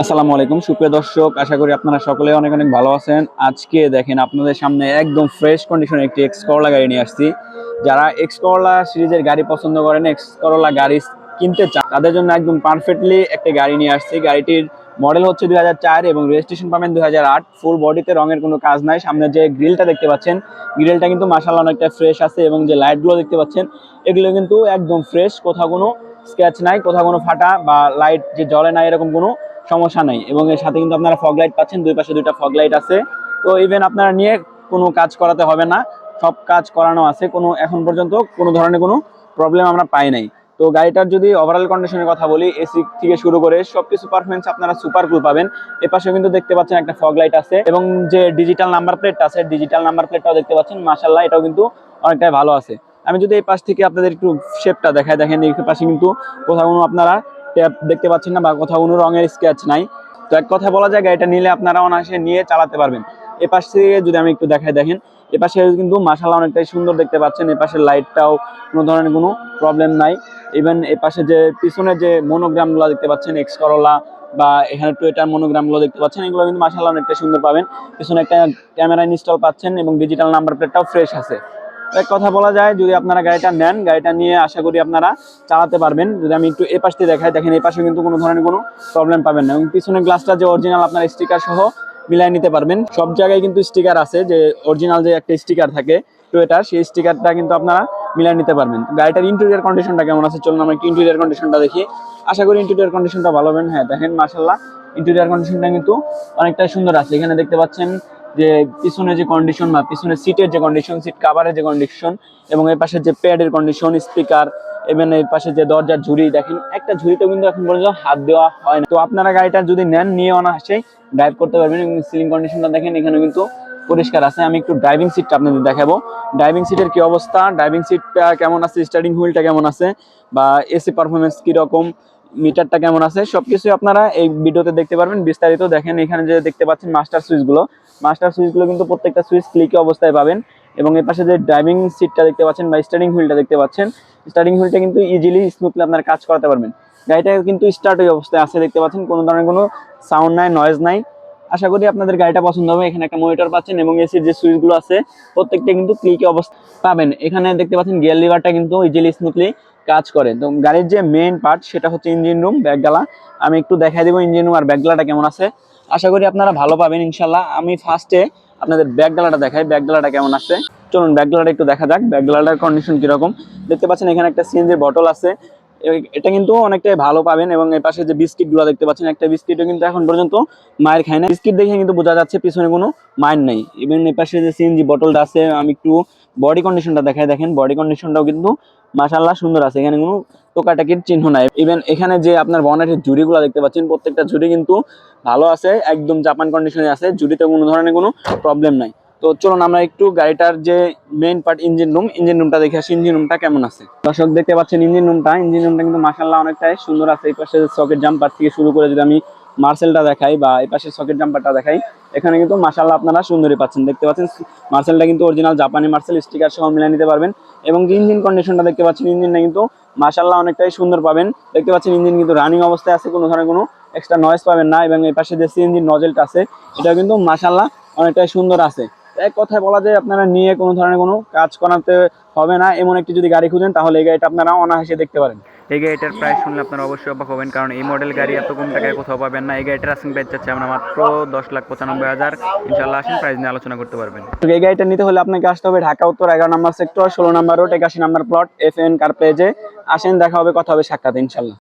আসসালামু আলাইকুম সুপ্রিয় দর্শক, আশা করি আপনারা সকলে অনেক অনেক ভালো আছেন। আজকে দেখেন আপনাদের সামনে একদম ফ্রেশ কন্ডিশনে একটি এক্স করলা গাড়ি নিয়ে আসছি। যারা এক্স করলা সিরিজের গাড়ি পছন্দ করেন, এক্স করলা গাড়ি কিনতে চান, তাদের জন্য একদম পারফেক্টলি একটি গাড়ি নিয়ে আসছি। গাড়িটির মডেল হচ্ছে 2004 এবং রেজিস্ট্রেশন পাবেন 2008। ফুল বডিতে রঙের কোনো কাজ নাই। সামনে যে গ্রিলটা দেখতে পাচ্ছেন, গ্রিলটা কিন্তু মাশাআল্লাহ অনেকটা ফ্রেশ আছে এবং যে লাইটগুলো দেখতে পাচ্ছেন এগুলো কিন্তু একদম ফ্রেশ, কোথাও কোনো স্ক্র্যাচ নাই, কোথাও কোনো ফাটা বা লাইট যে জ্বলে না এরকম কোনো সমস্যা নাই। এবং এর সাথে কিন্তু আপনারা ফগ লাইট পাচ্ছেন, দুই পাশে দুইটা ফগ লাইট আছে। তো ইভেন আপনারা নিয়ে কোনো কাজ করাতে হবে না, সব কাজ করানো আছে। কোনো এখন পর্যন্ত কোনো ধরনের কোনো প্রবলেম আমরা পাই নাই। তো গাড়িটার যদি ওভারঅল কন্ডিশনের কথা বলি, এসি থেকে শুরু করে সবকিছু পারফরমেন্স আপনারা সুপার কুল পাবেন। এপাশে কিন্তু দেখতে পাচ্ছেন একটা ফগ লাইট আছে এবং যে ডিজিটাল নাম্বার প্লেটটা আছে, ডিজিটাল নাম্বার প্লেটটাও দেখতে পাচ্ছেন মাশাআল্লাহ, এটাও কিন্তু অনেকটাই ভালো আছে। আমি যদি এই পাশ থেকে আপনাদের একটু শেপটা দেখায়, দেখেন এই পাশে কিন্তু কোথাও কোনো আপনারা ট্যাপ দেখতে পাচ্ছেন না বা কোথাও কোনো রঙের স্কেচ নাই। তো এক কথা বলা যায় গাড়িটা নিলে আপনারা অনায়াসে নিয়ে চালাতে পারবেন। এপাশ থেকে যদি আমি একটু দেখাই, দেখেন এপাশে কিন্তু মাশাআল্লাহ অনেকটাই সুন্দর দেখতে পাচ্ছেন। এপাশের লাইটটাও কোনো ধরনের কোনো প্রবলেম নাই। ইভেন এপাশে যে পিছনে যে মনোগ্রামগুলো দেখতে পাচ্ছেন এক্স করোলা বা এখানে টুয়েটার মনোগ্রামগুলো দেখতে পাচ্ছেন, এগুলো কিন্তু মাশাআল্লাহ অনেকটা সুন্দর পাবেন। পিছনে একটা ক্যামেরা ইনস্টল পাচ্ছেন এবং ডিজিটাল নাম্বার প্লেটটাও ফ্রেশ আছে। এক কথা বলা যায় যদি আপনারা গাড়িটা নেন, গাড়িটা নিয়ে আশা করি আপনারা চালাতে পারবেন। যদি আমি একটু এ পাশ দিয়ে দেখাই, দেখেন এই পাশে কিন্তু কোনো ধরনের কোনো প্রবলেম পাবেন না এবং পিছনের গ্লাসটা যে অরিজিনাল আপনার স্টিকার সহ মিলাই নিতে পারবেন। সব জায়গায় কিন্তু স্টিকার আছে, যে অরিজিনাল যে একটা স্টিকার থাকে টুয়েটার, সেই স্টিকারটা কিন্তু আপনারা মিলাই নিতে পারবেন। গাড়িটার ইন্টেরিয়র কন্ডিশনটা কেমন আছে চলুন আমরা একটু ইন্টেরিয়র কন্ডিশনটা দেখি। আশা করি ইন্টেরিয়র কন্ডিশনটা ভালো হবেন। হ্যাঁ দেখেন মাশাআল্লাহ ইন্টেরিয়র কন্ডিশনটা কিন্তু অনেকটাই সুন্দর আছে। এখানে দেখতে পাচ্ছেন যে পিছনে যে কন্ডিশন বা পিছনে সিটের যে কন্ডিশন, সিট কাভারের যে কন্ডিশন এবং এর পাশে যে প্যাডের কন্ডিশন, স্পিকার এবং এর পাশে যে দরজার ঝুড়ি, দেখেন একটা ঝুড়িতেও কিন্তু এখন পর্যন্ত হাত দেওয়া হয় না। তো আপনারা গাড়িটা যদি নেন, নিয়ে অনায়াসে ড্রাইভ করতে পারবেন। এবং সিলিং কন্ডিশনটা দেখেন এখানে কিন্তু পরিষ্কার আছে। আমি একটু ড্রাইভিং সিটটা আপনাদের দেখাবো, ড্রাইভিং সিটের কি অবস্থা, ড্রাইভিং সিটটা কেমন আছে, স্টার্টিং হুইলটা কেমন আছে বা এসি পারফরমেন্স কিরকম, মিটারটা কেমন আছে, সবকিছু আপনারা এই ভিডিওতে দেখতে পারবেন বিস্তারিত। দেখেন এখানে যে দেখতে পাচ্ছেন মাস্টার সুইচগুলো কিন্তু প্রত্যেকটা সুইচ ক্লিকে অবস্থায় পাবেন। এবং এর পাশে যে ড্রাইভিং সিটটা দেখতে পাচ্ছেন বা স্টার্টিং হুইলটা দেখতে পাচ্ছেন, স্টার্টিং হুইলটা কিন্তু ইজিলি স্মুথলি আপনারা কাজ করাতে পারবেন। গাড়িটা কিন্তু স্টার্ট ওই অবস্থায় আছে, দেখতে পাচ্ছেন কোনো ধরনের কোনো সাউন্ড নাই, নয়েজ নাই। আশা করি আপনাদের গাড়িটা পছন্দ হবে। এখানে একটা মনিটর পাচ্ছেন এবং এসির যে সুইচগুলো আছে প্রত্যেকটা কিন্তু ক্লিকে অবস্থা পাবেন। এখানে দেখতে পাচ্ছেন গিয়ার লিভারটা কিন্তু ইজিলি স্মুথলি কাজ করে। তো গাড়ির যে মেইন পার্ট সেটা হচ্ছে ইঞ্জিন রুম, ব্যাকডালা। আমি একটু দেখাই দেবো ইঞ্জিন রুম আর ব্যাকডালাটা কেমন আছে। আশা করি আপনারা ভালো পাবেন ইনশাল্লাহ। আমি ফার্স্টে আপনাদের ব্যাকডালাটা দেখাই, ব্যাকডালাটা কেমন আছে চলুন ব্যাকডালাটা একটু দেখা যাক। ব্যাকডালাটার কন্ডিশন কিরকম দেখতে পাচ্ছেন, এখানে একটা সিএনজির বটল আছে, এটা কিন্তু অনেকটাই ভালো পাবেন। এবং এর পাশে যে বিস্কিট গুলো দেখতে পাচ্ছেন, একটা বিস্কিটও কিন্তু এখন পর্যন্ত মায়ের খায় না। বিস্কিট দেখে কিন্তু বোঝা যাচ্ছে পিছনে কোনো মায়ের নেই। ইভেন এর পাশে যে সিএনজি বটলটা আছে, আমি একটু বডি কন্ডিশনটা দেখাই, দেখেন বডি কন্ডিশনটাও কিন্তু মাশাআল্লাহ সুন্দর আছে, এখানে কোনো টোকাটাকির চিহ্ন নাই। ইভেন এখানে যে আপনার বনেটের ঝুড়িগুলো দেখতে পাচ্ছেন প্রত্যেকটা ঝুড়ি কিন্তু ভালো আছে, একদম জাপান কন্ডিশনে আছে, ঝুড়িতে কোনো ধরনের কোনো প্রবলেম নাই। তো চলুন আমরা একটু গাড়িটার যে মেইন পার্ট ইঞ্জিন রুমটা দেখে আসি, ইঞ্জিন রুমটা কেমন আছে। দর্শক দেখতে পাচ্ছেন ইঞ্জিন রুমটা কিন্তু মাশাআল্লাহ অনেকটাই সুন্দর আছে। এই পাশে সকেট জাম্পার থেকে শুরু করে যদি আমি মার্সেলটা দেখাই বা এই পাশে সকেট জাম্পারটা দেখাই, এখানে কিন্তু মাশাআল্লাহ আপনারা সুন্দরই পাচ্ছেন। দেখতে পাচ্ছেন মার্সেলটা কিন্তু অরিজিনাল জাপানি মার্সেল, স্টিকার সহ মিলিয়ে নিতে পারবেন। এবং যে ইঞ্জিন কন্ডিশনটা দেখতে পাচ্ছেন, ইঞ্জিনটা কিন্তু মাশাআল্লাহ অনেকটাই সুন্দর পাবেন। দেখতে পাচ্ছেন ইঞ্জিন কিন্তু রানিং অবস্থায় আছে, কোনো ধরনের কোনো এক্সট্রা নয়েজ পাবেন না। এবং এই পাশে যে সিএনজি নজেলটা আছে এটা কিন্তু মাশাআল্লাহ অনেকটাই সুন্দর আছে। এক কথায় বলা যায় আপনারা নিয়ে কোনো ধরনের কোনো কাজ করাতে হবে না, এমন একটি যদি গাড়ি খুঁজেন তাহলে এই গাড়িটা আপনারা অনায়াসে দেখতে পারেন। এই গাড়িটার প্রাইস শুনলে আপনারা অবশ্যই অবাক হবেন, কারণ এই মডেল গাড়ি এত কম টাকায় কোথাও পাবেন না। এই গাড়িটার আসিং প্রাইস চাচ্ছি আমরা মাত্র 10,95,000। ইনশাল্লাহ আসেন, প্রাইস নিয়ে আলোচনা করতে পারবেন। এই গাড়িটা নিতে হলে আপনাকে আসতে হবে ঢাকা উত্তর 11 নম্বর সেক্টর, 16 নম্বর রোড, 81 নম্বর প্লট, FN কার পেজে আসেন, দেখা হবে, কথা হবে সাক্ষাৎ ইনশাল্লাহ।